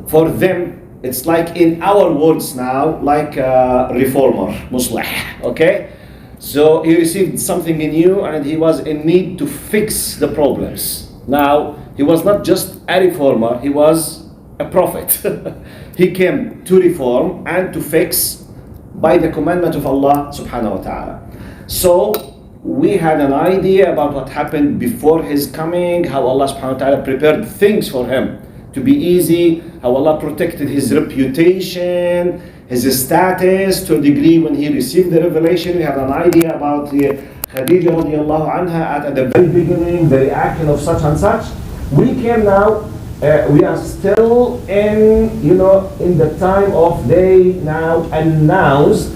For them, it's like in our words now, like a reformer, muslih, okay? So he received something new and he was in need to fix the problems. Now, he was not just a reformer, he was a prophet. He came to reform and to fix by the commandment of Allah subhanahu wa ta'ala. So, we had an idea about what happened before his coming, how Allah subhanahu wa ta'ala prepared things for him to be easy, how Allah protected his reputation, his status to a degree when he received the revelation. We had an idea about Khadija radiallahu anha at the very beginning, the reaction of such and such. We came now, we are still in the time of they now announced.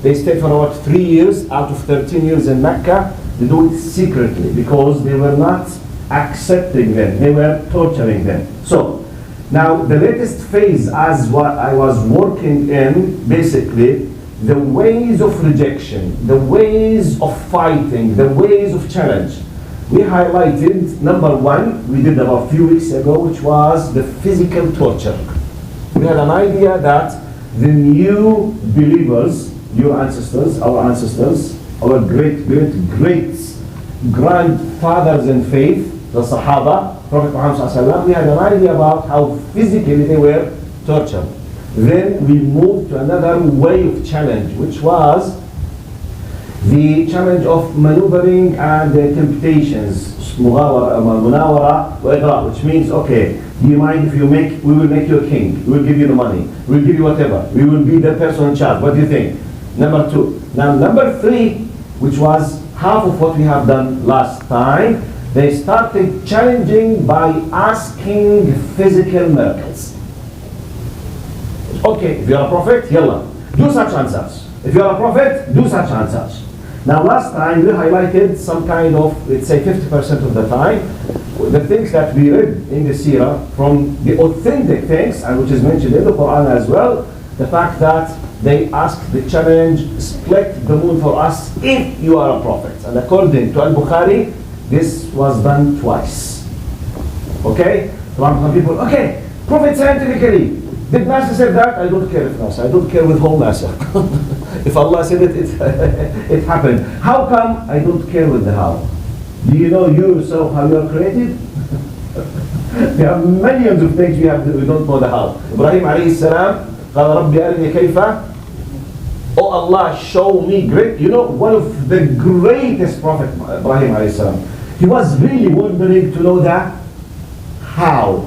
They stayed for about 3 years out of 13 years in Mecca. They do it secretly because they were not accepting them. They were torturing them. So, now the latest phase as what I was working in, basically, the ways of rejection, the ways of fighting, the ways of challenge. We highlighted, number one, we did about a few weeks ago, which was the physical torture. We had an idea that the new believers, your ancestors, our great grandfathers in faith, the Sahaba, Prophet Muhammad ﷺ, we had an idea about how physically they were tortured. Then we moved to another way of challenge, which was the challenge of maneuvering and the temptations, munawara wa igra, which means, okay, do you mind if we will make you a king, we will give you the money, we will give you whatever, we will be the person in charge, what do you think? Number two. Now number three, which was half of what we have done last time, they started challenging by asking physical miracles. Okay, if you are a prophet, yalla, do such and such. If you are a prophet, do such and such. Now last time we highlighted some kind of, let's say 50% of the time, the things that we read in the Seerah from the authentic things, and which is mentioned in the Quran as well, the fact that they asked the challenge, split the moon for us if you are a prophet. And according to Al-Bukhari, this was done twice. Okay? Some people, okay, prophet scientifically. Did NASA say that? I don't care if NASA. I don't care with whole NASA. If Allah said it, it happened. How come? I don't care with the how. Do you know you yourself how you are created? There are millions of things we don't know the how. Ibrahim alayhi salam, قال ربي أرني كيف. Oh Allah, show me great. You know, one of the greatest Prophet, Ibrahim alayhi salam, he was really wondering to know that how.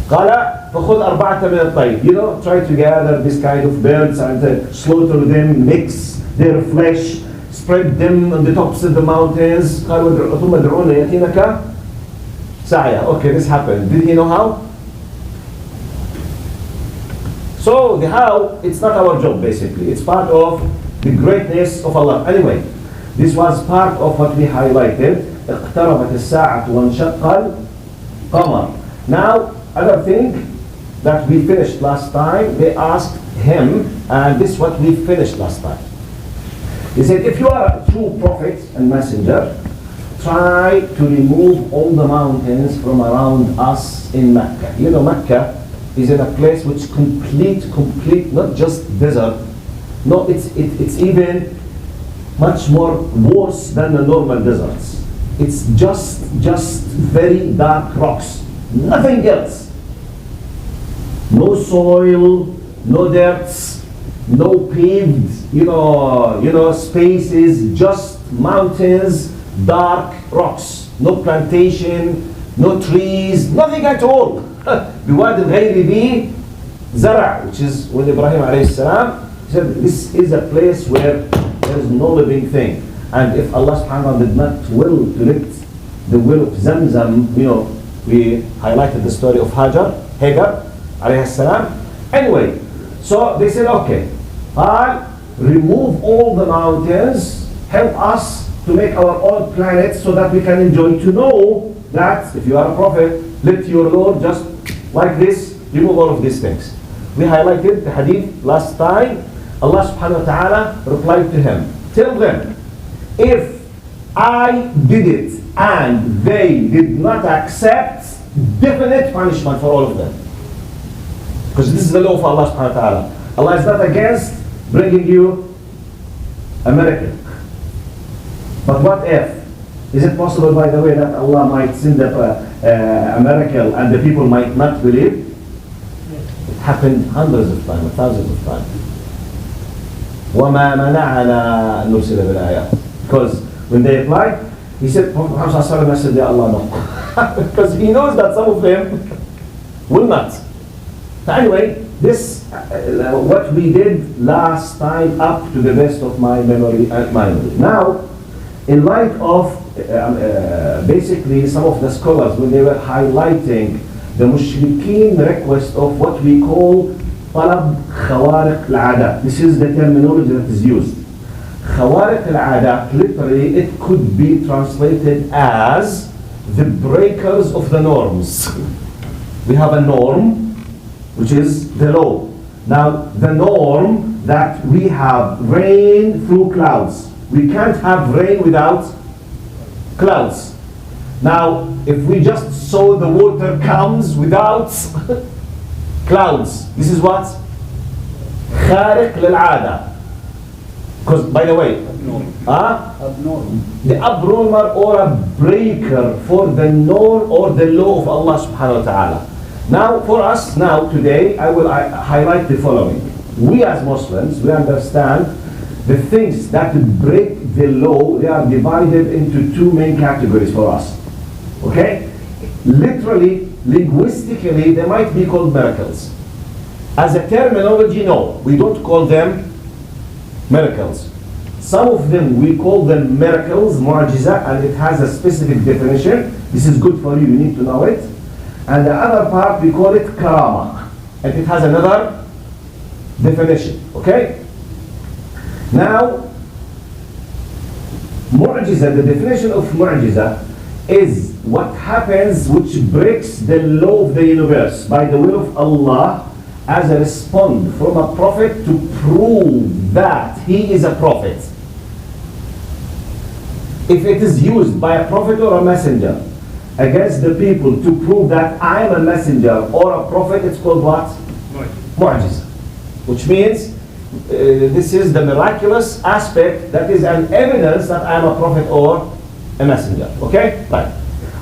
قال فخذ أربعة من الطير. You know, try to gather this kind of birds and slaughter them, mix their flesh, spread them on the tops of the mountains. قالوا ثم ادعونا يأتينك سعيا. Okay, this happened. Did he know how? So the how, it's not our job basically. It's part of the greatness of Allah. Anyway, this was part of what we highlighted. اقتربت الساعة وانشق القمر. Now, other thing that we finished last time, they asked him, and this is what we finished last time. He said, if you are a true prophet and messenger, try to remove all the mountains from around us in Mecca. You know, Mecca is in a place which complete, not just desert. No, it's even much more worse than the normal deserts. It's just very dark rocks. Nothing else. No soil, no dirt, no paved, spaces, just mountains, dark rocks. No plantation, no trees, nothing at all. بواد غير ذي زرع, which is when Ibrahim alayhi salam said this is a place where there is no living thing. And if Allah subhanahu wa ta'ala did not will to let the well of Zamzam, we highlighted the story of Hagar alayhi salam. Anyway, so they said, okay, remove all the mountains, help us to make our own planet so that we can enjoy, to know that if you are a prophet, let your Lord just like this, remove all of these things. We highlighted the hadith last time. Allah subhanahu wa ta'ala replied to him, tell them, if I did it, and they did not accept definite punishment for all of them. Because this is the law of Allah subhanahu wa ta'ala. Allah is not against bringing you a miracle. But what if? Is it possible, by the way, that Allah might send a miracle and the people might not believe? It happened hundreds of times, thousands of times. وَمَا مَنَعَنَا أَن نُرْسِلَ بِالْآيَاتِ. Because when they applied, he said, Prophet Muhammad said, Ya Allah, no. Because he knows that some of them will not. So anyway, this, what we did last time up to the best of my memory. Now, in light of basically some of the scholars, when they were highlighting the mushrikeen request of what we call طلب خوارق العادة. This is the terminology that is used. خوارق العادة, literally it could be translated as the breakers of the norms. We have a norm, which is the law. Now, the norm that we have rain through clouds. We can't have rain without clouds. Now, if we just saw the water comes without clouds, this is what? خارق للعادة. Because, by the way, the abnormal or a breaker for the norm or the law of Allah subhanahu wa ta'ala. Now, for us now, today, I will highlight the following. We as Muslims, we understand the things that break the law, they are divided into two main categories for us. Okay? Literally, linguistically, they might be called miracles. As a terminology, no, we don't call them miracles. Some of them, we call them miracles, mu'jiza, and it has a specific definition. This is good for you, you need to know it. And the other part, we call it karama, and it has another definition, okay? Now, mu'jiza, the definition of mu'jiza is what happens which breaks the law of the universe by the will of Allah as a response from a prophet to prove that he is a prophet. If it is used by a prophet or a messenger against the people to prove that I am a messenger or a prophet, it's called what? Mu'jiza. Which means this is the miraculous aspect that is an evidence that I am a prophet or a messenger. Okay? Right.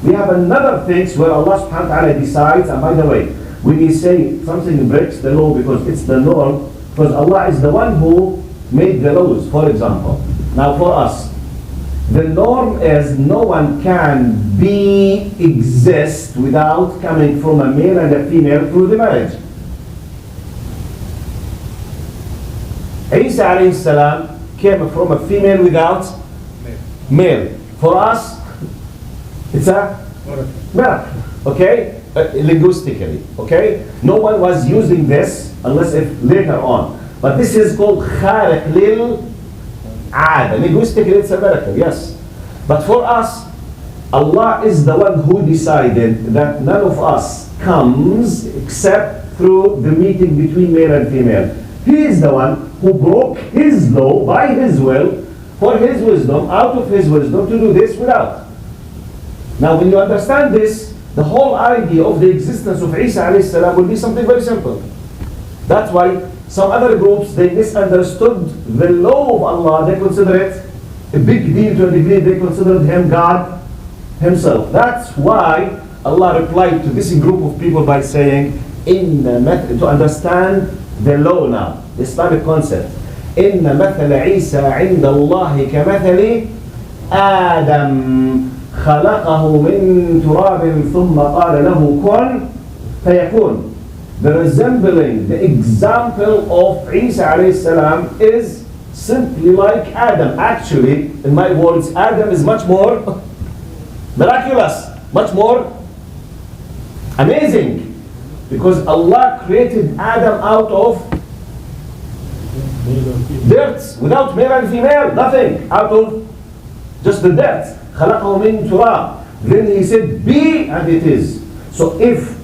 We have another things where Allah subhanahu wa ta'ala decides, and by the way, when we say something breaks the law because it's the norm, because Allah is the one who made the laws, for example. Now for us, the norm is no one can exist without coming from a male and a female through the marriage. Isa alayhi salam came from a female without male. For us, it's a miracle. Okay? Linguistically. Okay? No one was using this unless if later on. But this is called khariq lil aada. Linguistically, it's a miracle, yes. But for us, Allah is the one who decided that none of us comes except through the meeting between male and female. He is the one who broke his law by his will, for his wisdom, out of his wisdom, to do this without. Now when you understand this, the whole idea of the existence of Isa alayhi salam will be something very simple. That's why some other groups, they misunderstood the law of Allah. They consider it a big deal to a degree. They considered him God himself. That's why Allah replied to this group of people by saying, to understand the law now, the Islamic concept. إن مثل عيسى عند الله كمثل آدم خلقه من تراب ثم قال له كن فيكون. The resembling, the example of Isa alayhi salam is simply like Adam. Actually, in my words, Adam is much more miraculous, much more amazing. Because Allah created Adam out of dirt, without male and female, nothing, out of just the dirt. خلقه من تراب. Then he said, be, and it is. So if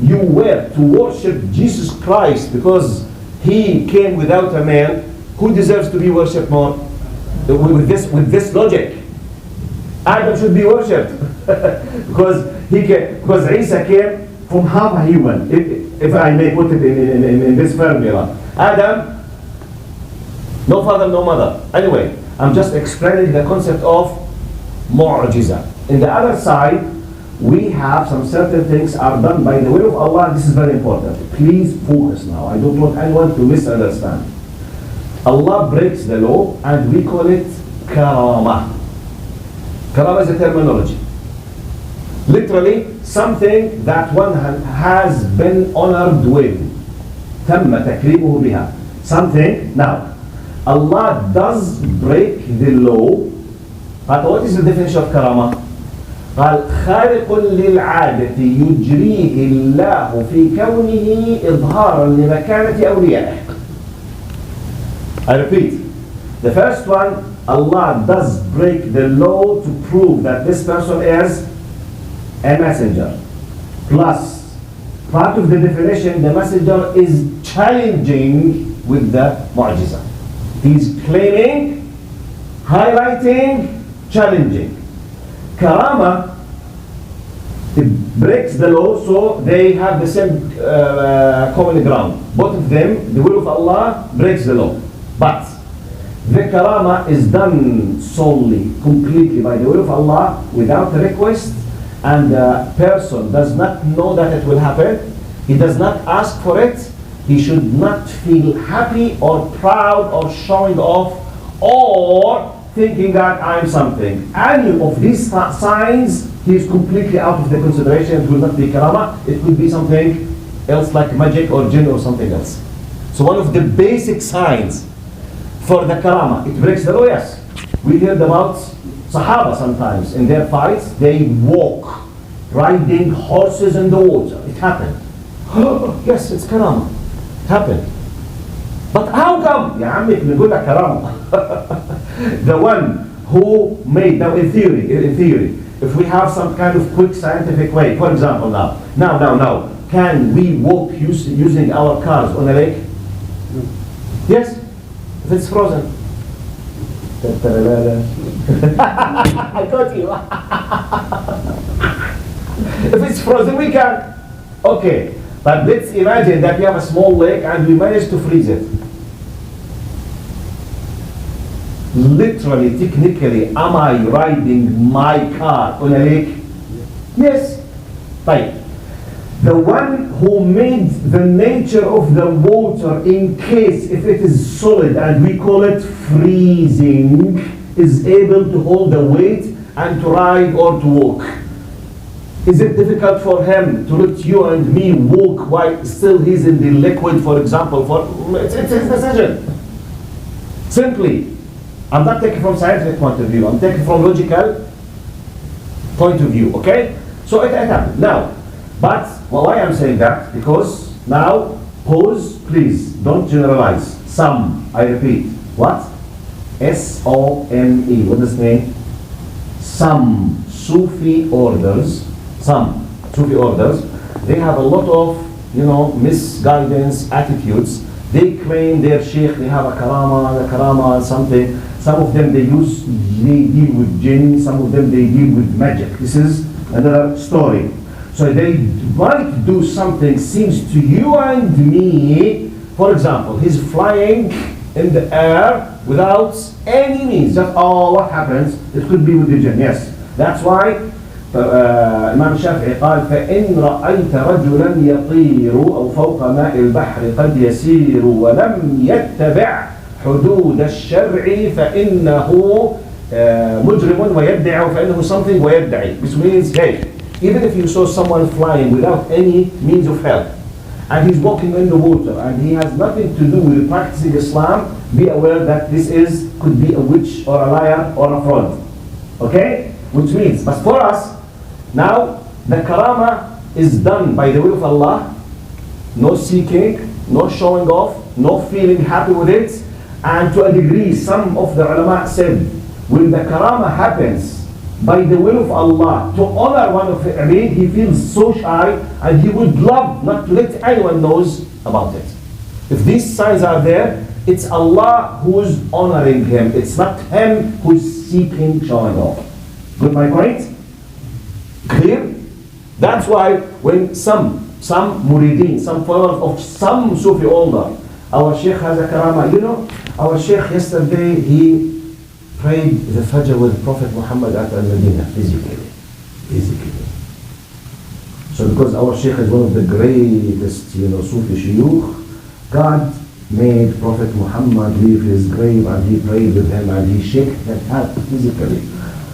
you were to worship Jesus Christ because he came without a male, who deserves to be worshipped more? with this logic, Adam should be worshipped because Isa came from half a human. If I may put it in this formula, Adam, no father, no mother. Anyway, I'm just explaining the concept of mu'jiza. In the other side, we have some certain things are done by the will of Allah. This is very important. Please focus now. I don't want anyone to misunderstand. Allah breaks the law and we call it karama. Karama is a terminology. Literally, something that one has been honored with. تم تكريمه بها. Something. Now, Allah does break the law. But what is the definition of karama? قال خارق للعادة يجريه الله في كونه إظهارا لمكانة أوليائه. I repeat, the first one, Allah does break the law to prove that this person is a messenger. Plus, part of the definition, the messenger is challenging with the mu'jiza. He's claiming, highlighting, challenging. Karama, it breaks the law, so they have the same common ground. Both of them, the will of Allah breaks the law. But the karama is done solely, completely by the will of Allah, without a request, and the person does not know that it will happen. He does not ask for it. He should not feel happy or proud or showing off or thinking that I'm something. Any of these signs, he is completely out of the consideration. It will not be karama. It could be something else like magic or jinn or something else. So one of the basic signs for the karama, it breaks the law, yes. We heard about Sahaba sometimes. In their fights, they walk, riding horses in the water. It happened. Yes, it's karama. It happened. But how come? يا عمي بنقول لك كرامة. The one who made, now in theory, if we have some kind of quick scientific way, for example now, can we walk using our cars on a lake? Yes, if it's frozen. I got you. If it's frozen, we can. Okay, but let's imagine that we have a small lake and we manage to freeze it. Literally, technically, am I riding my car on a lake? Yes. Right. The one who made the nature of the water in case if it is solid and we call it freezing is able to hold the weight and to ride or to walk. Is it difficult for him to let you and me walk while still he's in the liquid, for example? It's his decision. Simply. I'm not taking from scientific point of view. I'm taking from logical point of view. Okay? So it happened. Now, but why I'm saying that? Because now, pause, please. Don't generalize. Some, I repeat. What? S-O-M-E. What does it mean? Some Sufi orders, they have a lot of, misguidance attitudes. They claim their sheikh, they have a karama, something. Some of them they deal with jinn, some of them they deal with magic. This is another story. So they might do something seems to you and me. For example, he's flying in the air without any means. Just, what happens? It could be with the jinn, yes. That's why الإمام الشافعي قال فإن رأيت رجلا يطير أو فوق ماء البحر قد يسير ولم يتبع حدود الشرع فإنه مجرم ويدعي فإنه something ويدعي. Which means, hey, even if you saw someone flying without any means of help and he's walking in the water and he has nothing to do with practicing Islam, be aware that this could be a witch or a liar or a fraud. Okay? Which means, but for us, now the karama is done by the will of Allah, no seeking, no showing off, no feeling happy with it, and to a degree some of the ulama said, when the karama happens by the will of Allah to honor one of it, he feels so shy and he would love not to let anyone knows about it. If these signs are there, It's Allah who's honoring him. It's not him who's seeking showing off. Got my point? Clear? That's why when some murideen, some followers of some Sufi older, our Sheikh has a karama. You know, our Sheikh yesterday, he prayed the Fajr with Prophet Muhammad at Al-Medina, physically. So because our Sheikh is one of the greatest, Sufi shuyukh, God made Prophet Muhammad leave his grave and he prayed with him and he shook his hand physically.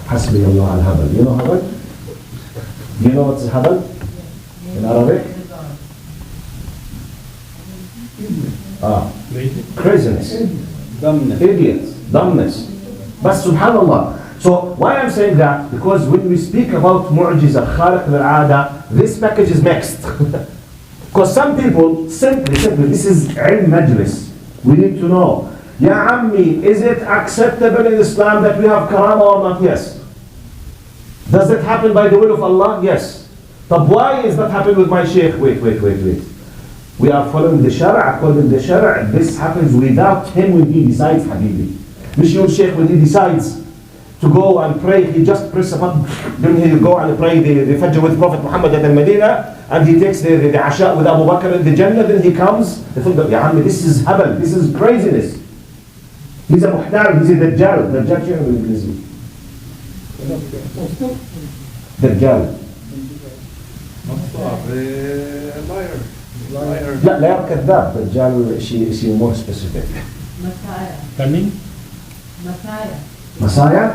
Hasbi Allah al-Habal. You know Habal? You know what's Habal in Arabic? Craziness. Idiots. Dumbness. But subhanallah. So why I'm saying that? Because when we speak about mu'jiza, khariq al-'ada, this package is mixed. Because some people simply, this is ilm majlis. We need to know, Ya Ammi, is it acceptable in Islam that we have karama or not? Yes. Does it happen by the will of Allah? Yes. But why is that happening with my sheikh? Wait. We are following the shara, according to the shara. This happens without him when he decides, Habibi. Mish your sheikh when he decides to go and pray, he just press a button, then he'll go and pray the Fajr with Prophet Muhammad at Al-Medina, and he takes the Asha with Abu Bakr in the Jannah, then he comes, they think, Ya Ammi, this is habal, this is craziness. He's a muhtar, he's a dajjal. Dajjal شنو بالإنجليزي؟ دجال. لا لا كذاب. دجال شيء more specific. Coming? Messiah?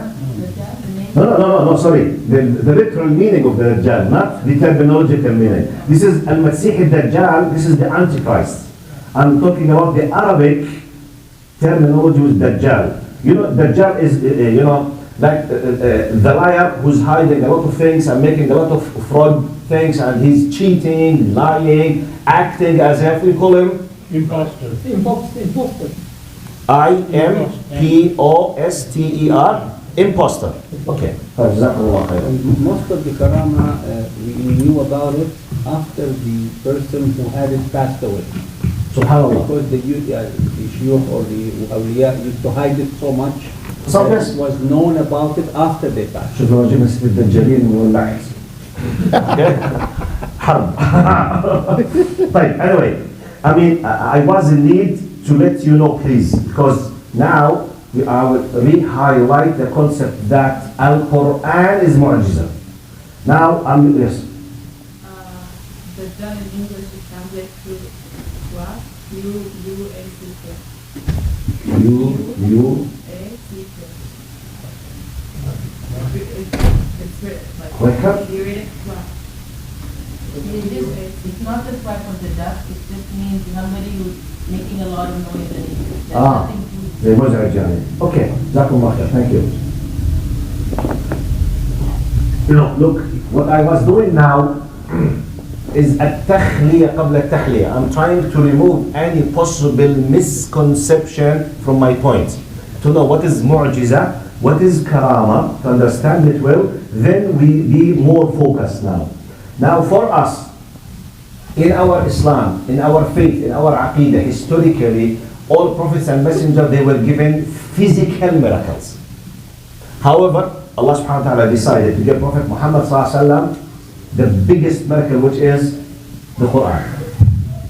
No, sorry. The literal meaning of the Dajjal, not the terminological meaning. This is Al-Masih al-Dajjal, this is the Antichrist. I'm talking about the Arabic terminology with Dajjal. You know, Dajjal is, like the liar who's hiding a lot of things and making a lot of fraud things, and he's cheating, lying, acting as if we call him Imposter. I-M-P-O-S-T-E-R, imposter. Okay. Most of the karama, we knew about it after the person who had it passed away. Subhanallah. Because the shuyukh or the awliya used to hide it so much So that yes. it was known about it after they passed. شوف لو جبنا سيرة الدجالين ونولع حرب. طيب, anyway, I was in need to let you know, please, because now I will re-highlight the concept that Al-Quran is mu'jiza. Now, yes. Dajjal in English is translated to what? U-A-C-K. U-A-C-K. It's written like, Wake up. you read it, what? It's not the swipe of the duck, it just means somebody who's making a lot of noise and there's nothing to زي مزعج يعني. Okay, جزاكم الله خير. Thank you. Look, what I was doing now is التخلية قبل التحلية. I'm trying to remove any possible misconception from my point. To know what is mu'jiza, what is karama, to understand it well, then we be more focused now. Now for us, in our Islam, in our faith, in our aqidah, historically, all prophets and messengers, they were given physical miracles. However, Allah subhanahu wa ta'ala decided to give Prophet Muhammad sallallahu alaihi wasallam the biggest miracle, which is the Quran.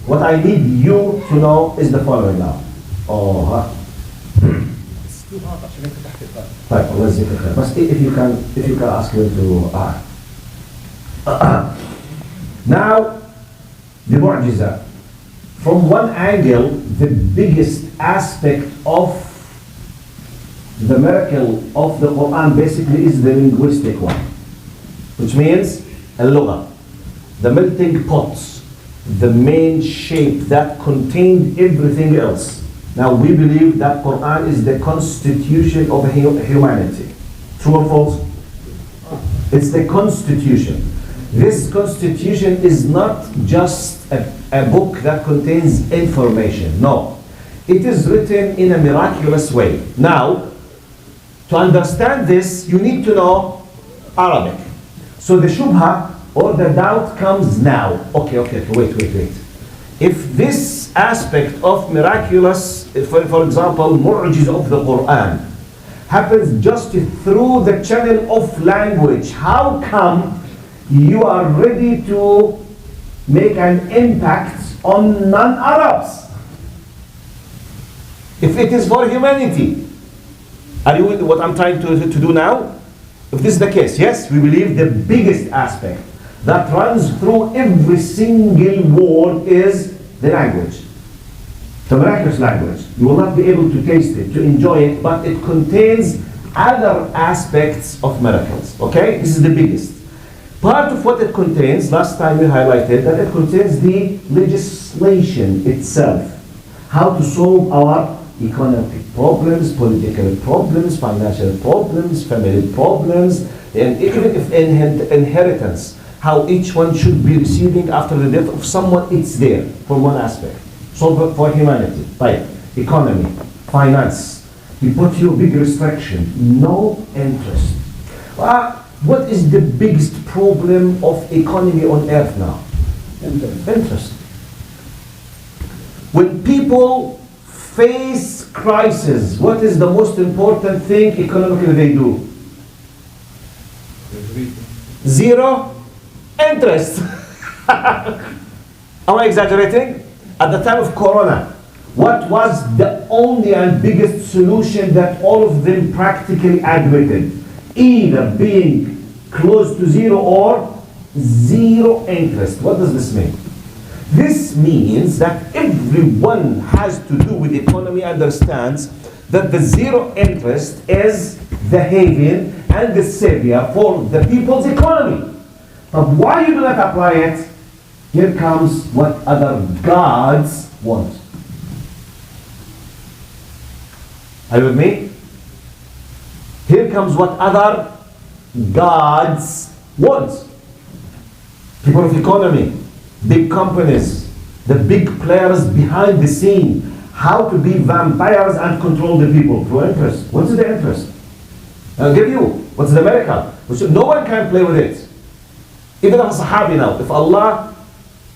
What I need you to know is the following now. It's too hard عشان انت تحت الباب. طيب, الله يجزيك الخير. But if you can ask him to now, the mu'jiza. From one angle, the biggest aspect of the miracle of the Quran basically is the linguistic one, which means al-lugha, the melting pots, the main shape that contained everything else. Now we believe that Quran is the constitution of humanity. True or false? It's the constitution. This constitution is not just a book that contains information. No. It is written in a miraculous way. Now, to understand this, you need to know Arabic. So the shubha or the doubt comes now. Okay, wait. if this aspect of miraculous, for example, mu'jiz of the Quran, happens just through the channel of language, how come you are ready to make an impact on non-Arabs? If it is for humanity, are you with what I'm trying to do now? If this is the case, yes, we believe the biggest aspect that runs through every single word is the language. The miraculous language. You will not be able to taste it, to enjoy it, but it contains other aspects of miracles. Okay? This is the biggest. Part of what it contains, last time we highlighted, that it contains the legislation itself. How to solve our economic problems, political problems, financial problems, family problems, and even if inheritance, how each one should be receiving after the death of someone, it's there from one aspect. So for humanity, right? Economy, finance. We put you a big restriction, no interest. What is the biggest problem of economy on earth now? Interest. When people face crisis, what is the most important thing economically they do? Zero interest. Am I exaggerating? At the time of Corona, what was the only and biggest solution that all of them practically admitted? Either being close to zero or zero interest. What does this mean? This means that everyone has to do with economy understands that the zero interest is the haven and the savior for the people's economy. But why you do not apply it? Here comes what other gods want. Are you with me? Here comes what other gods want. People of economy, big companies, the big players behind the scene, how to be vampires and control the people through interest. What's the interest? I'll give you. What's the miracle? No one can play with it. Even a Sahabi now, if Allah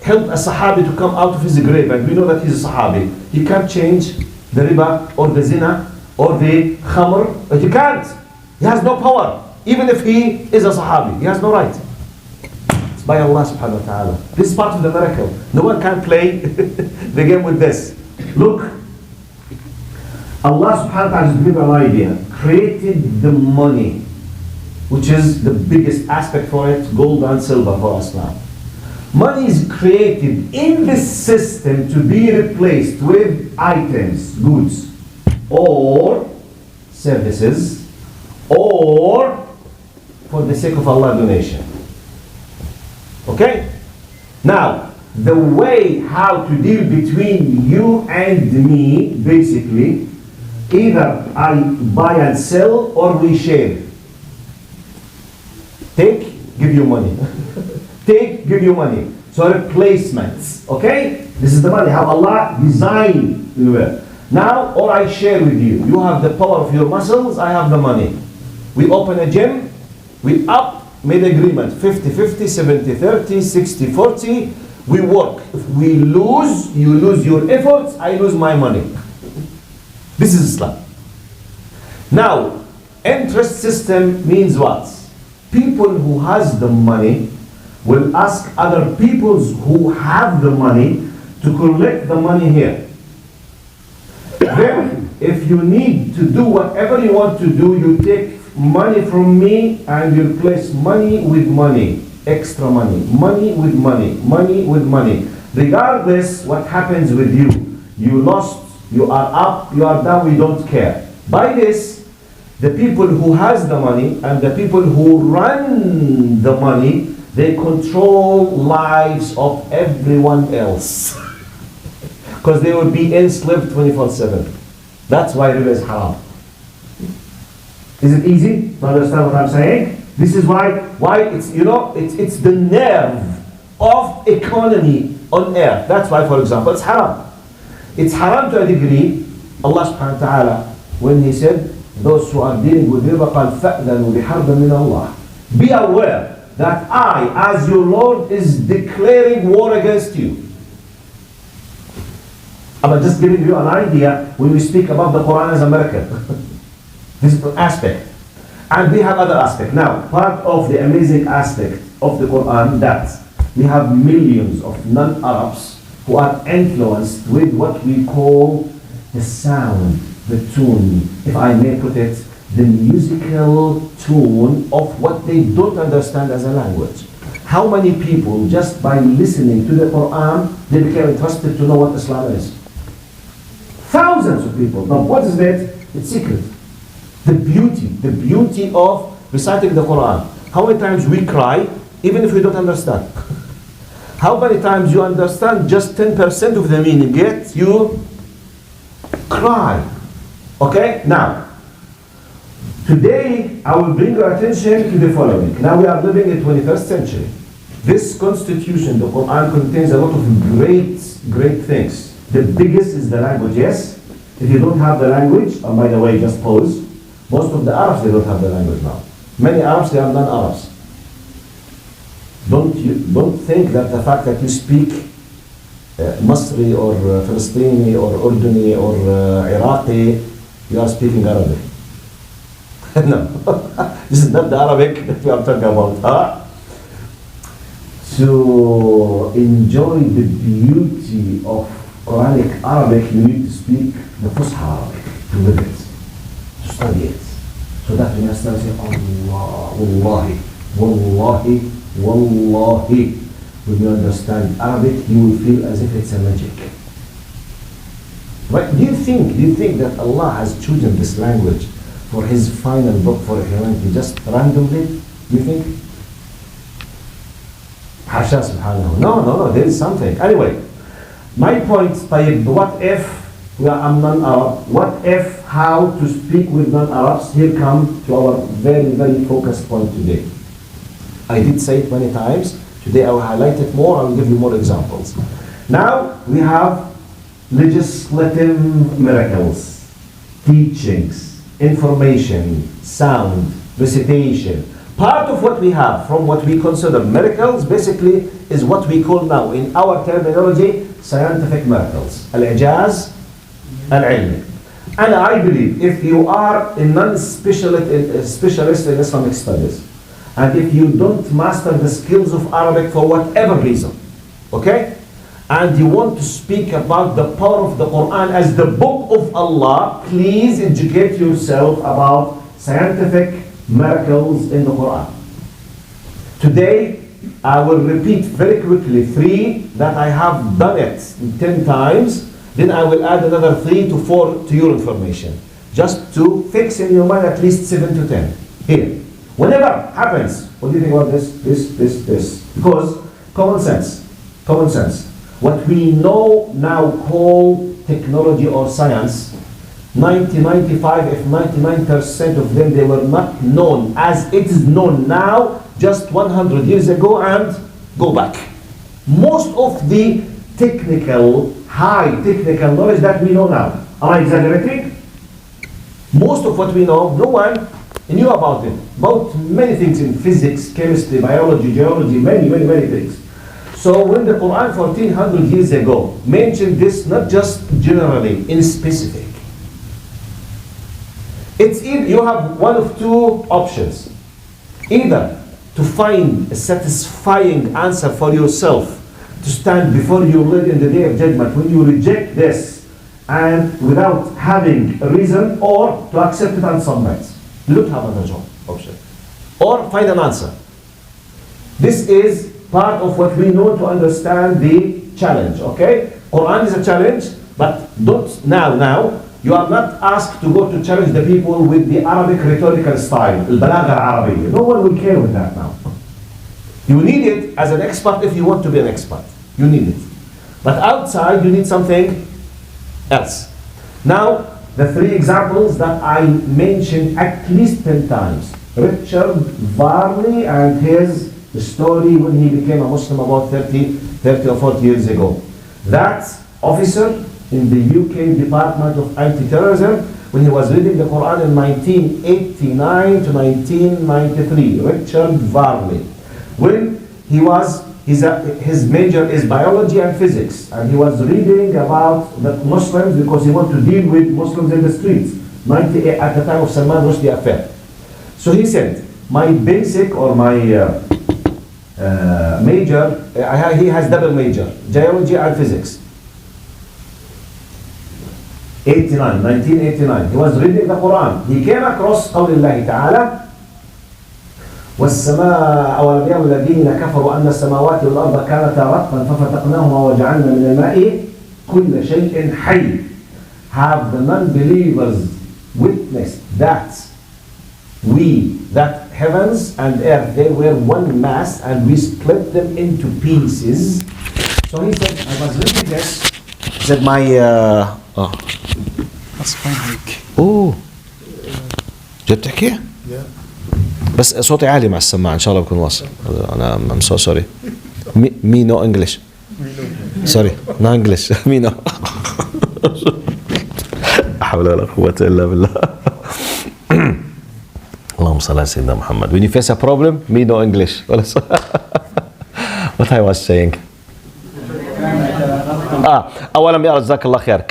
helped a Sahabi to come out of his grave, and we know that he's a Sahabi, he can't change the riba or the zina or the khamr. He can't. He has no power. Even if he is a Sahabi, he has no right. It's by Allah subhanahu wa ta'ala. This is part of the miracle. No one can play the game with this. Look, Allah subhanahu wa ta'ala, just give you an idea, created the money, which is the biggest aspect for it, gold and silver for us now. Money is created in this system to be replaced with items, goods, or services, or for the sake of Allah donation. Okay? Now, the way how to deal between you and me, basically, either I buy and sell or we share. Take, give you money. Take, give you money. So replacements. Okay? This is the money, how Allah designed the world. Now, or I share with you. You have the power of your muscles, I have the money. We open a gym, we made agreement, 50-50, 70-30, 60-40. We work. If we lose, you lose your efforts, I lose my money. This is Islam. Now, interest system means what? People who has the money will ask other peoples who have the money to collect the money here. Then, if you need to do whatever you want to do, you take money from me and you replace money with money, extra money, money with money, money with money. Regardless what happens with you, you lost, you are up, you are down, we don't care. By this, the people who has the money and the people who run the money, they control lives of everyone else. Because they will be enslaved 24/7. That's why riba is haram. Is it easy to understand what I'm saying? This is why it's, you know, it's the nerve of economy on earth. That's why, for example, it's haram. It's haram to a degree. Allah subhanahu wa ta'ala, when he said, those who are dealing with riba, قال فَأْذَنُوا بِحَرْبٍ مِّنَ اللَّهِ. Be aware that I, as your Lord, is declaring war against you. I'm just giving you an idea when we speak about the Quran as a miracle. This is an aspect. And we have other aspects. Now, part of the amazing aspect of the Quran that we have millions of non-Arabs who are influenced with what we call the sound, the tune, if I may put it, the musical tune of what they don't understand as a language. How many people, just by listening to the Quran, they became interested to know what Islam is? Thousands of people. Now, what is that? It's secret. The beauty of reciting the Quran. How many times we cry, even if we don't understand? How many times you understand just 10% of the meaning, yet you cry? Okay? Now, today I will bring your attention to the following. Now we are living in the 21st century. This constitution, the Quran, contains a lot of great things. The biggest is the language, yes? If you don't have the language, and by the way, just pause. Most of the Arabs, they don't have the language now. Many Arabs, they are non-Arabs. Don't think that the fact that you speak Masri or Palestini or Urduni or Iraqi, you are speaking Arabic. No, this is not the Arabic that we are talking about. To enjoy the beauty of Quranic Arabic, you need to speak the Fusha Arabic, to live it, to study it, so that when you start saying, Allah, Wallahi, Wallahi, Wallahi, when you understand Arabic, you will feel as if it's a magic. Right? Do you think that Allah has chosen this language for His final book for humanity just randomly? Do you think? Hasha subhanahu. No, there is something. Anyway, my point, طيب, what if we are non-Arab? What if how to speak with non-Arabs? Here come to our very focused point today. I did say it many times. Today I will highlight it more. I will give you more examples. Now we have legislative miracles, teachings, information, sound, recitation. Part of what we have from what we consider miracles basically is what we call now in our terminology scientific miracles. Al-Ijaz, Al-Ilmi. And I believe if you are a non-specialist in Islamic studies, and if you don't master the skills of Arabic for whatever reason, okay? And you want to speak about the power of the Quran as the book of Allah, please educate yourself about scientific miracles in the Quran. Today, I will repeat very quickly 3 that I have done it 10 times. Then I will add another 3 to 4 to your information. Just to fix in your mind at least 7 to 10. Here. Whenever happens, what do you think about this? Because common sense. What we know now call technology or science, 95, if 99% of them, they were not known as it is known now just 100 years ago and go back. Most of the high technical knowledge that we know now, am I exaggerating? Most of what we know, no one knew about it. About many things in physics, chemistry, biology, geology, many things. So when the Quran 1400 years ago mentioned this, not just generally, in specific, it's either you have one of 2 options. Either to find a satisfying answer for yourself, to stand before your Lord in the day of judgment when you reject this and without having a reason, or to accept it and submit. You don't have another option. Or find an answer. This is part of what we know to understand the challenge, okay? Quran is a challenge, but don't now, you are not asked to go to challenge the people with the Arabic rhetorical style, al-balagha al-Arabiyya. No one will care with that now. You need it as an expert if you want to be an expert. You need it. But outside, you need something else. Now, the 3 examples that I mentioned at least 10 times. Richard Varley and his story when he became a Muslim about 30 or 40 years ago. That officer in the UK Department of Anti-Terrorism, when he was reading the Quran in 1989 to 1993, Richard Varley. When he his major is biology and physics, and he was reading about the Muslims because he wanted to deal with Muslims in the streets. 98 at the time of Salman Rushdie affair. So he said, my basic or my major, he has double major, geology and physics. 1989, he was reading the Quran. He came across قول الله تعالى والسماء أولم يروا الذين كفروا أن السماوات والأرض كانتا رتقا ففتقناهما وجعلنا من الماء كل شيء حي. Have the non-believers witnessed that that heavens and earth, they were one mass and we split them into pieces. So he said, I was reading this. He said, أصبح هيك. اوه جد تحكي؟ بس صوتي عالي مع السماعة ان شاء الله بكون واصل. انا I'm so sorry. Me no English. Sorry, no English. Me no. حول ولا قوة إلا بالله. اللهم صل على سيدنا محمد. When you face a problem, me no English. What I was saying. أولم يروا جزاك الله خير.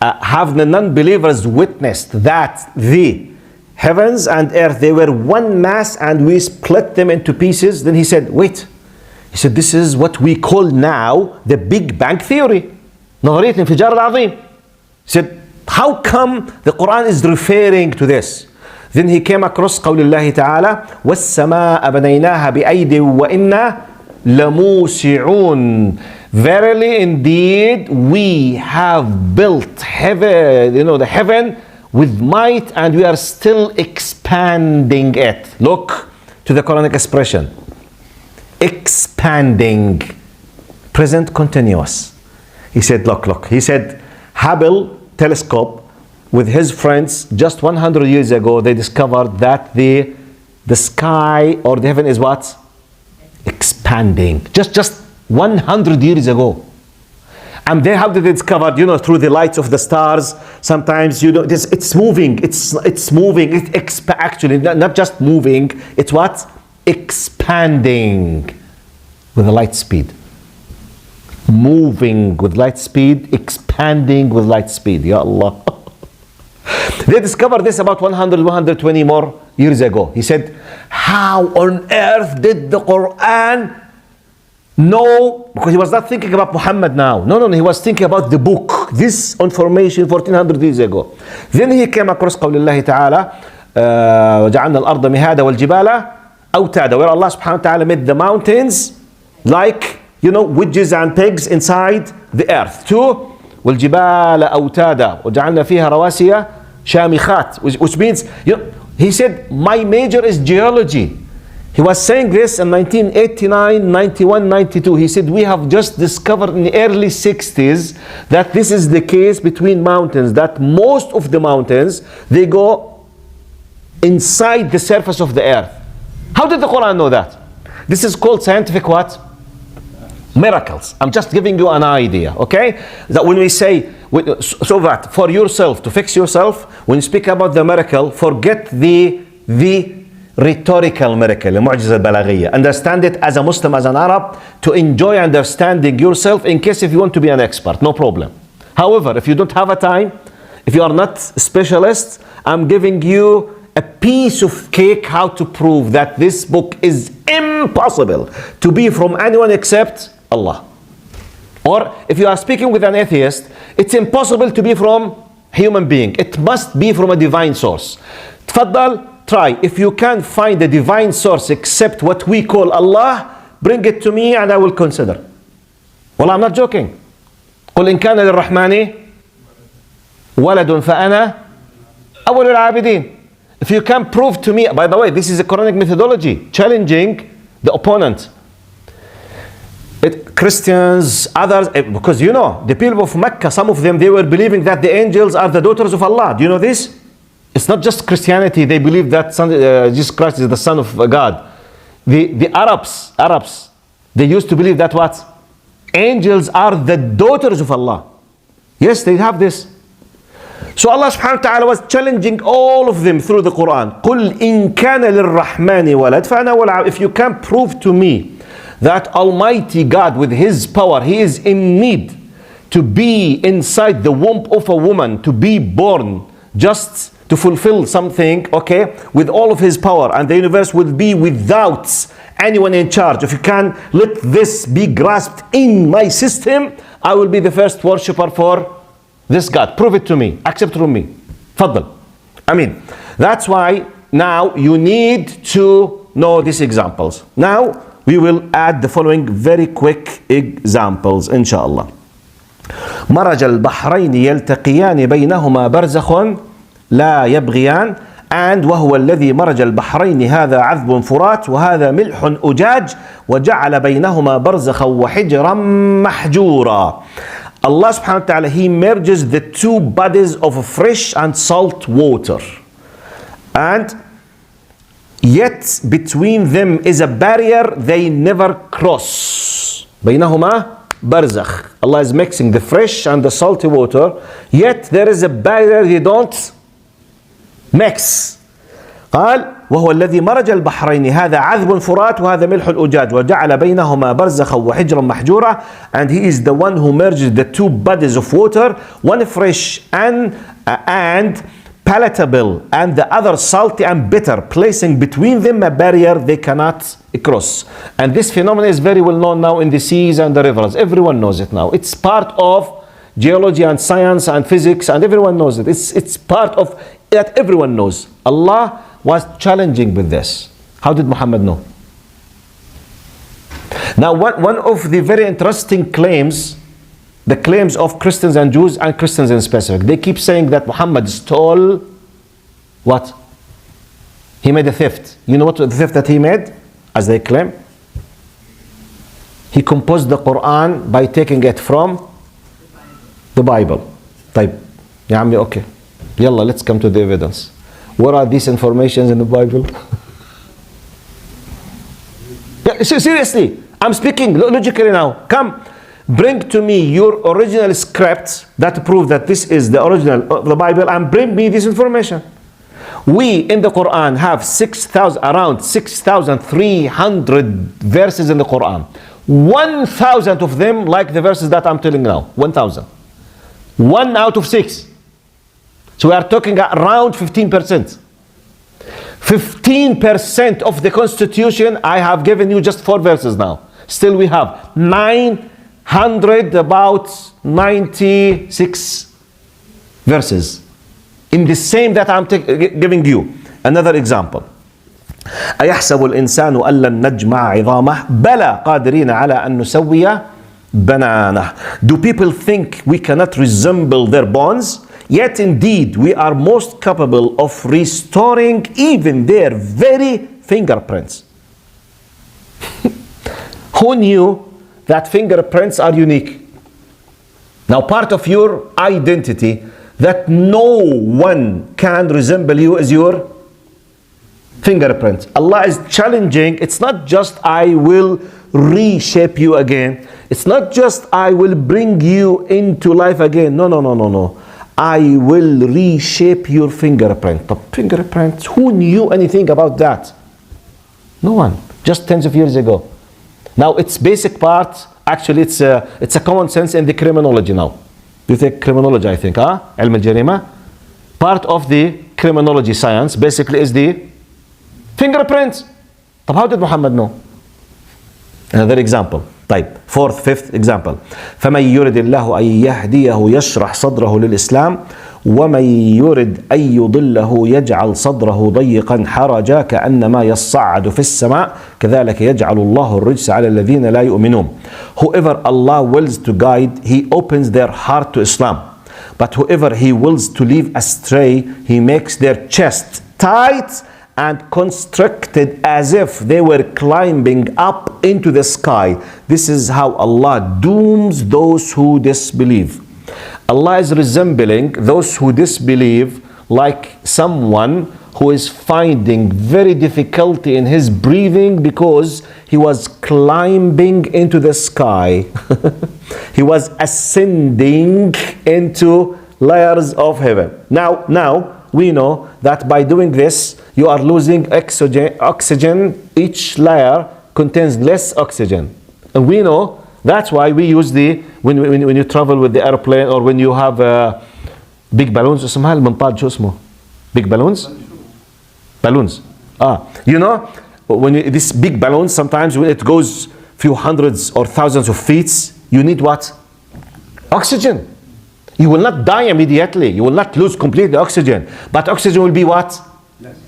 Have the non-believers witnessed that the heavens and earth, they were one mass and we split them into pieces? Then he said, wait. He said, this is what we call now the Big Bang Theory. نظرية الانفجار العظيم. He said, how come the Quran is referring to this? Then he came across قول الله تعالى والسماء بنيناها بأيد وإنا لموسعون. Verily indeed we have built heaven, the heaven with might and we are still expanding it. Look to the Quranic expression. Expanding. Present continuous. He said, look. He said, Hubble telescope with his friends just 100 years ago, they discovered that the sky or the heaven is what? Expanding. Just 100 years ago. And then how did they discover? Through the lights of the stars. Sometimes it's moving. It's moving. Actually, not just moving. It's what? Expanding with a light speed. Moving with light speed, expanding with light speed. Ya Allah. They discovered this about 120 more years ago. He said, how on earth did the Quran know? Because he was not thinking about Muhammad now. No, he was thinking about the book. This information 1400 years ago. Then he came across قول الله تعالى وجعلنا الأرض مهادا والجبال أوتادا, where Allah subhanahu wa ta'ala made the mountains like widges and pegs inside the earth. Two, والجبال أوتادا وجعلنا فيها رواسي شامخات, which means, he said, my major is geology. He was saying this in 1989, 91, 92. He said, we have just discovered in the early 60s that this is the case between mountains, that most of the mountains, they go inside the surface of the earth. How did the Quran know that? This is called scientific what? Miracles. I'm just giving you an idea, okay? That when we say, so that for yourself, to fix yourself, when you speak about the miracle, forget the rhetorical miracle, المعجزة البلاغية. Understand it as a Muslim, as an Arab, to enjoy understanding yourself in case if you want to be an expert, no problem. However, if you don't have a time, if you are not a specialist, I'm giving you a piece of cake how to prove that this book is impossible to be from anyone except Allah. Or if you are speaking with an atheist, it's impossible to be from a human being. It must be from a divine source. تفضل, try. If you can't find a divine source except what we call Allah, bring it to me and I will consider. Well, I'm not joking. قل إن كان للرحمن ولد فأنا أول العابدين. If you can prove to me, by the way, this is a Quranic methodology, challenging the opponent. Christians, others, because the people of Mecca, some of them, they were believing that the angels are the daughters of Allah. Do you know this? It's not just Christianity, they believe that Jesus Christ is the Son of God. The Arabs, they used to believe that what? Angels are the daughters of Allah. Yes, they have this. So Allah subhanahu wa ta'ala was challenging all of them through the Quran. قُلْ إِن كَانَ لِلرَّحْمَنِ وَلَدْ فَأَنَا وَلَعَبْ. If you can prove to me that Almighty God with His power, He is in need to be inside the womb of a woman, to be born just to fulfill something, okay, with all of His power, and the universe will be without anyone in charge. If you can let this be grasped in my system, I will be the first worshipper for this God. Prove it to me. Accept it from me. Faddal. I mean, that's why now you need to know these examples. Now we will add the following very quick examples, inshallah. مرج البحرين يلتقيان بينهما برزخ لا يبغيان. And وهو الذي مرج البحرين هذا عذب فرات وهذا ملح أجاج وجعل بينهما برزخا وحجرا محجورا. Allah subhanahu wa ta'ala, He merges the two bodies of fresh and salt water, and yet between them is a barrier they never cross. بينهما برزخ. Allah is mixing the fresh and the salty water, yet there is a barrier they don't mix. قال وهو الذي مرج البحرين هذا عذب فرات وهذا ملح الأجاج وجعل بينهما برزخا وحجرا محجورا. And He is the one who merged the two bodies of water, one fresh and palatable, and the other salty and bitter, placing between them a barrier they cannot cross. And this phenomenon is very well known now in the seas and the rivers. Everyone knows it now. It's part of geology and science and physics, and everyone knows it. It's part of that everyone knows. Allah was challenging with this. How did Muhammad know? Now, one of the very interesting claims, the claims of Christians and Jews, and Christians in specific, they keep saying that Muhammad stole what? He made a theft. You know what the theft that he made? As they claim, he composed the Quran by taking it from the Bible. طيب يا عمي, okay, يلا, let's come to the evidence. What are these informations in the Bible? Yeah, seriously, I'm speaking logically now. Come, bring to me your original script that prove that this is the original of the Bible, and bring me this information. We in the Quran have around 6,300 verses in the Quran. 1,000 of them like the verses that I'm telling now. 1,000. 1 out of 6. So we are talking around 15%. 15% of the Constitution, I have given you just 4 verses now. Still we have 900, about 96 verses in the same that I'm giving you. Another example. أيحسب الإنسان أن لن نجمع عظامه بلى قادرين على أن نسوي بنانه. Do people think we cannot resemble their bones? Yet indeed we are most capable of restoring even their very fingerprints. Who knew that fingerprints are unique? Now part of your identity that no one can resemble you is your fingerprint. Allah is challenging. It's not just I will reshape you again. It's not just I will bring you into life again. No. I will reshape your fingerprint. The fingerprint, who knew anything about that? No one. Just tens of years ago. Now its basic part, actually it's a common sense in the criminology now. You take criminology, I think, huh? علم الجريمة. Part of the criminology science basically is the fingerprints. طب how did Muhammad know? Another example. طيب, 4th, 5th example. فمن يرد الله أن يهديه يشرح صدره للإسلام ومن يرد أن يضله يجعل صدره ضيقا حرجا كأنما يصعد في السماء كذلك يجعل الله الرجس على الذين لا يؤمنون. Whoever Allah wills to guide, He opens their heart to Islam. But whoever He wills to leave astray, He makes their chest tight and constricted as if they were climbing up into the sky. This is how Allah dooms those who disbelieve. Allah is resembling those who disbelieve like someone who is finding very difficulty in his breathing because he was climbing into the sky. He was ascending into layers of heaven. Now we know that by doing this, you are losing oxygen each layer contains less oxygen. And we know that's why we use when you travel with the airplane or when you have big balloons. اسمها المنطاد شو اسمه؟ Big balloons? Balloons. You know, this big balloon, sometimes when it goes few hundreds or thousands of feet, you need what? Oxygen. You will not die immediately. You will not lose completely oxygen. But oxygen will be what?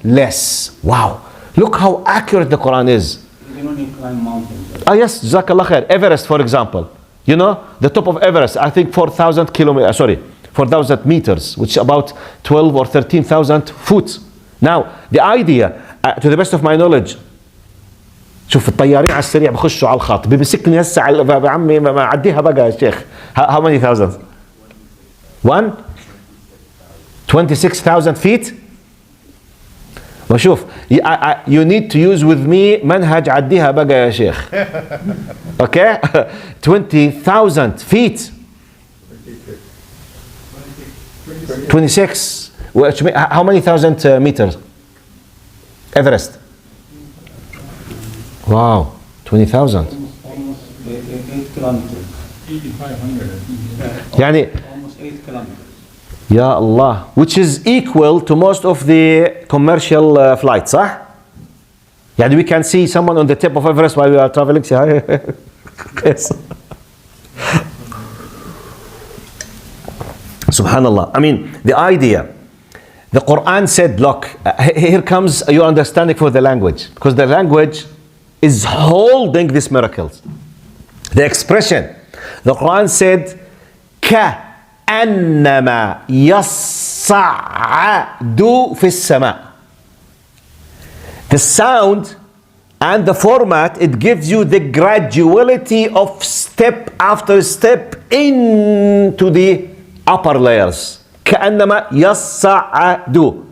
Less. Wow. Look how accurate the Quran is. Even when you climb mountains. Yes, Jazakallah khair. Everest, for example. You know, the top of Everest, I think 4,000 meters, which is about 12 or 13,000 foot. Now, the idea, to the best of my knowledge, شوف الطيارين على السريع بخشوا على الخط بيمسكني هسه يا عمي ما عديها بقى يا شيخ. How many thousands? 26,000 feet. وشوف you need to use with me منهج عديها بقى يا شيخ. Okay? 20,000 feet. 26. How many thousand meters? Everest. Wow, 20,000. Almost 8 kilometers. 8,500. يعني Almost 8 kilometers. يا الله, which is equal to most of the commercial flights, صح? يعني we can see someone on the tip of Everest while we are traveling. Say hi. Yes. Subhanallah. I mean, the idea. The Quran said, look, here comes your understanding for the language. Because the language is holding these miracles. The expression. The Quran said, كأنما يصعد في السماء. The sound and the format, it gives you the graduality of step after step into the upper layers. كأنما يصعد.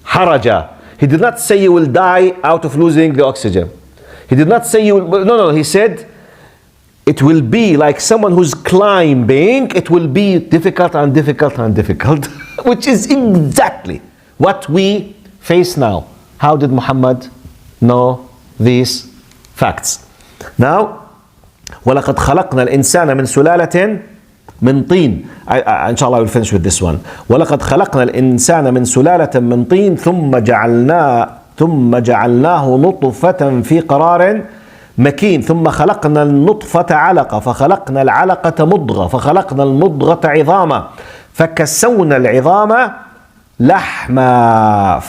حرج. He did not say you will die out of losing the oxygen. He did not say you will, no, he said it will be like someone who's climbing. It will be difficult and difficult and difficult, which is exactly what we face now. How did Muhammad know these facts? Now, وَلَقَدْ خَلَقْنَا الْإِنسَانَ مِنْ سُلَالَةٍ من طين. Inshallah I will finish with this one. ولقد خلقنا الإنسان من سلالة من طين ثم جعلناه نطفة في قرار مكين ثم خلقنا النطفة علقة فخلقنا العلقة مضغة فخلقنا المضغة عظاما فكسونا العظام لحما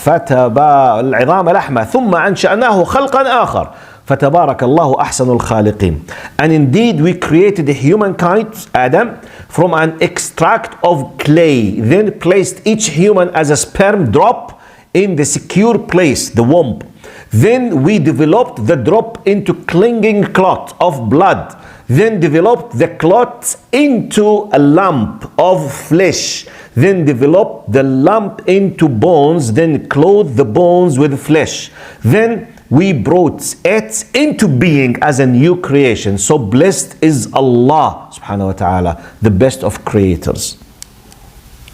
العظام لحما ثم أنشأناه خلقا آخر فتبارك الله أحسن الخالقين. And indeed we created the humankind, Adam, from an extract of clay, then placed each human as a sperm drop in the secure place, the womb. Then we developed the drop into clinging clot of blood, then developed the clot into a lump of flesh, then developed the lump into bones, then clothed the bones with flesh. Then we brought it into being as a new creation. So blessed is Allah subhanahu wa ta'ala, the best of creators.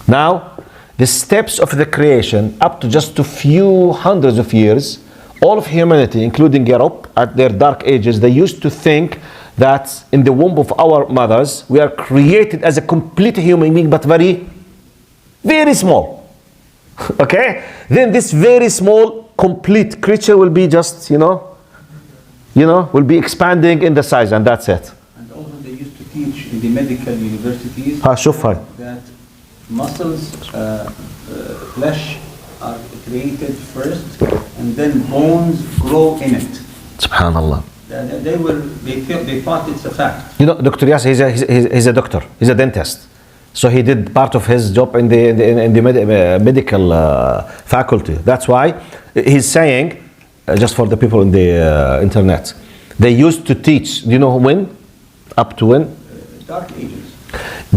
Now, the steps of the creation up to just a few hundreds of years, all of humanity, including Europe, at their dark ages, they used to think that in the womb of our mothers, we are created as a complete human being, but very, very small. Okay? Then this very small, complete creature will be just, will be expanding in the size, and that's it. And also they used to teach in the medical universities شوف that muscles, flesh are created first, and then bones grow in it. Subhanallah. They thought it's a fact. Dr. Yas, he's a doctor. He's a dentist. So he did part of his job in the medical faculty. That's why he's saying, just for the people in the internet, they used to teach, do you know when? Up to when? Dark ages.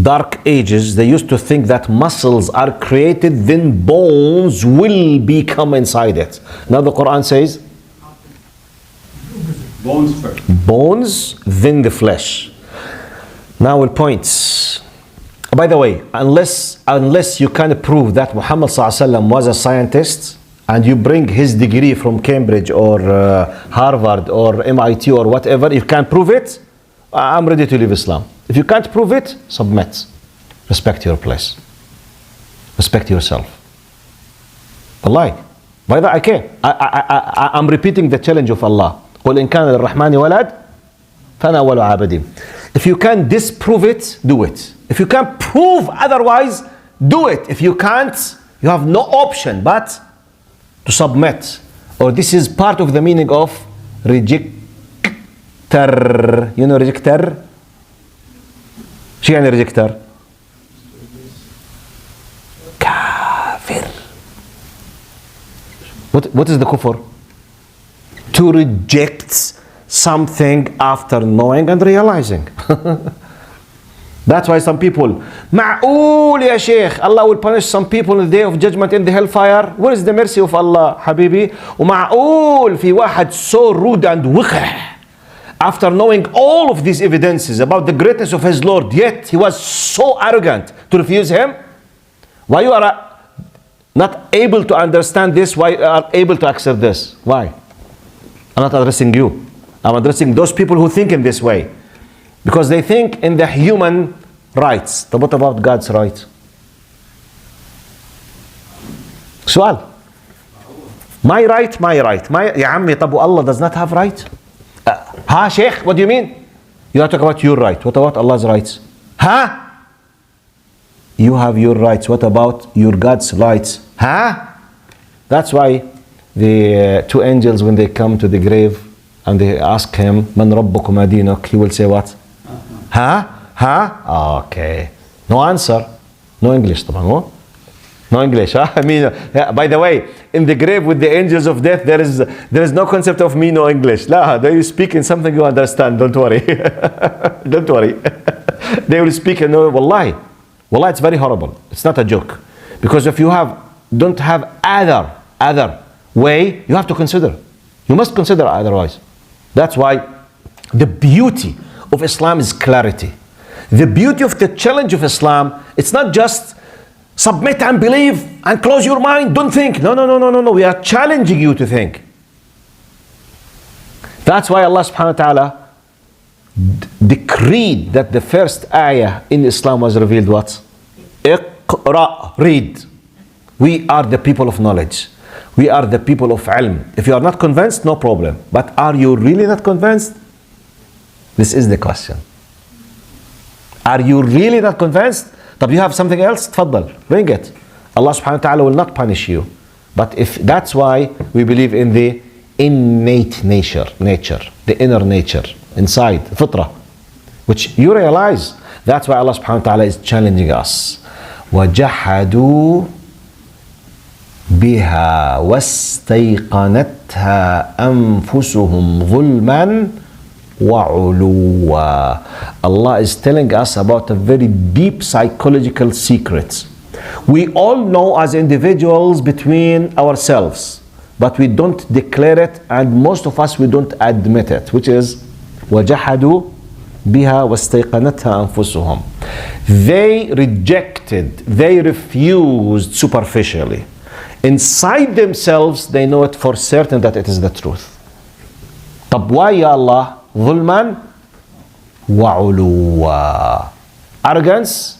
Dark ages, they used to think that muscles are created, then bones will become inside it. Now the Quran says, bones first. Bones, then the flesh. Now we'll point. By the way, unless you can prove that Muhammad ﷺ was a scientist, and you bring his degree from Cambridge or Harvard or MIT or whatever, you can't prove it, I'm ready to leave Islam. If you can't prove it, submit. Respect your place. Respect yourself. Wallahi. By that I can't. I'm repeating the challenge of Allah. قُلْ إِنْ كَانَ لِلرَّحْمَنِ وَلَدٍ فَأَنَا أَوَّلُ عَابِدٍ. If you can disprove it, do it. If you can't prove otherwise, do it. If you can't, you have no option but to submit. Or this is part of the meaning of rejecter. You know rejecter? شو يعني rejecter? كافر. What is the kufr? To reject something after knowing and realizing. That's why some people, معقول يا شيخ, Allah will punish some people in the day of judgment in the hellfire. Where is the mercy of Allah, حبيبي? ومعقول في واحد so rude and وقح, after knowing all of these evidences about the greatness of his Lord, yet he was so arrogant to refuse him? Why you are not able to understand this? Why you are able to accept this? Why? I'm not addressing you. I'm addressing those people who think in this way. Because they think in the human rights. But what about God's rights? سؤال. My right, my right. يا عمي طب Allah does not have right? ها شيخ, what do you mean? You are talking about your right. What about Allah's rights? ها? You have your rights. What about your God's rights? ها? That's why the two angels, when they come to the grave and they ask him, Man Rabbukum Adinuk, he will say what? Ha? Ha? Okay. No answer. No English طبعا. No English. Huh? I mean, yeah, by the way, in the grave with the angels of death, there is no concept of me no English. La, they will speak in something you understand. Don't worry. Don't worry. They will speak in wallahi. Wallahi, it's very horrible. It's not a joke. Because if you don't have other way, you have to consider. You must consider otherwise. That's why the beauty of Islam is clarity. The beauty of the challenge of Islam, it's not just submit and believe and close your mind, don't think. No. We are challenging you to think. That's why Allah subhanahu wa ta'ala decreed that the first ayah in Islam was revealed what? Iqra, read. We are the people of knowledge. We are the people of ilm. If you are not convinced, no problem. But are you really not convinced? This is the question. Are you really not convinced? But you have something else? تفضل, bring it. Allah subhanahu wa ta'ala will not punish you. But if that's why we believe in the innate nature, the inner nature, inside, fitra, which you realize. That's why Allah subhanahu wa ta'ala is challenging us. وَجَحَدُوا بها واستيقنتها أنفسهم ظلما وعلوا. Allah is telling us about a very deep psychological secret. We all know as individuals between ourselves, but we don't declare it, and most of us we don't admit it, which is وجحدوا بها واستيقنتها أنفسهم. They rejected, they refused superficially. Inside themselves, they know it for certain that it is the truth. طب why يا Allah? ظلما وعلوا. Arrogance,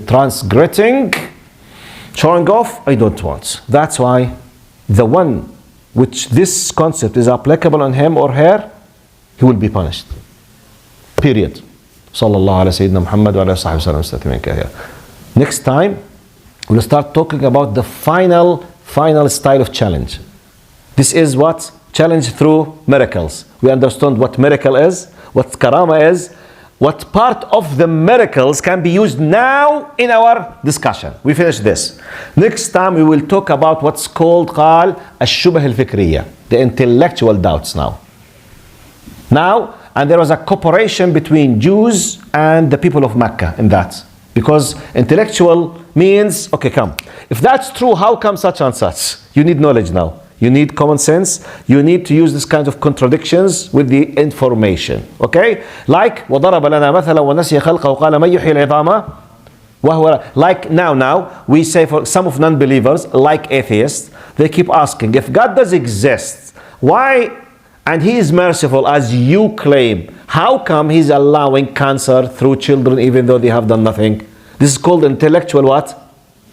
transgressing, showing off, I don't want. That's why the one which this concept is applicable on him or her, he will be punished. Period. Sallallahu ala Sayyidina Muhammad wa ala sahbihi wasallam. Next time, we'll start talking about the final style of challenge. This is what? Challenge through miracles. We understand what miracle is, what karama is, what part of the miracles can be used now in our discussion. We finish this. Next time we will talk about what's called قال الشبه الفكرية, the intellectual doubts now. And there was a cooperation between Jews and the people of Mecca in that. Because intellectual means, okay, come. If that's true, how come such and such? You need knowledge now. You need common sense. You need to use this kind of contradictions with the information. Okay? Like, وَضَرَبَ لَنَا مَثَلًا وَنَسِيَ خَلْقَهُ وَقَالَ مَنْ يُحْيِي الْعِظَامَ وَهُوَ. Like now, we say for some of non-believers, like atheists, They keep asking, if God does exist, why, and He is merciful as you claim, how come He's allowing cancer through children even though they have done nothing? This is called intellectual what?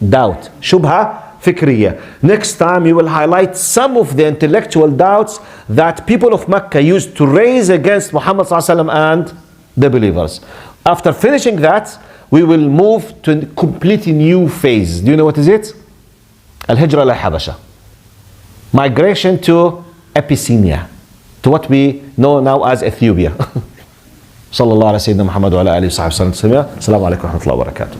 Doubt. Shubha fikriya. Next time you will highlight some of the intellectual doubts that people of Mecca used to raise against Muhammad ﷺ and the believers. After finishing that, we will move to a completely new phase. Do you know what is it? Al-Hijra al-Habasha. Migration to Abyssinia, to what we know now as Ethiopia. صلى الله على سيدنا محمد وعلى آله وصحبه وسلم. السلام عليكم ورحمة الله وبركاته.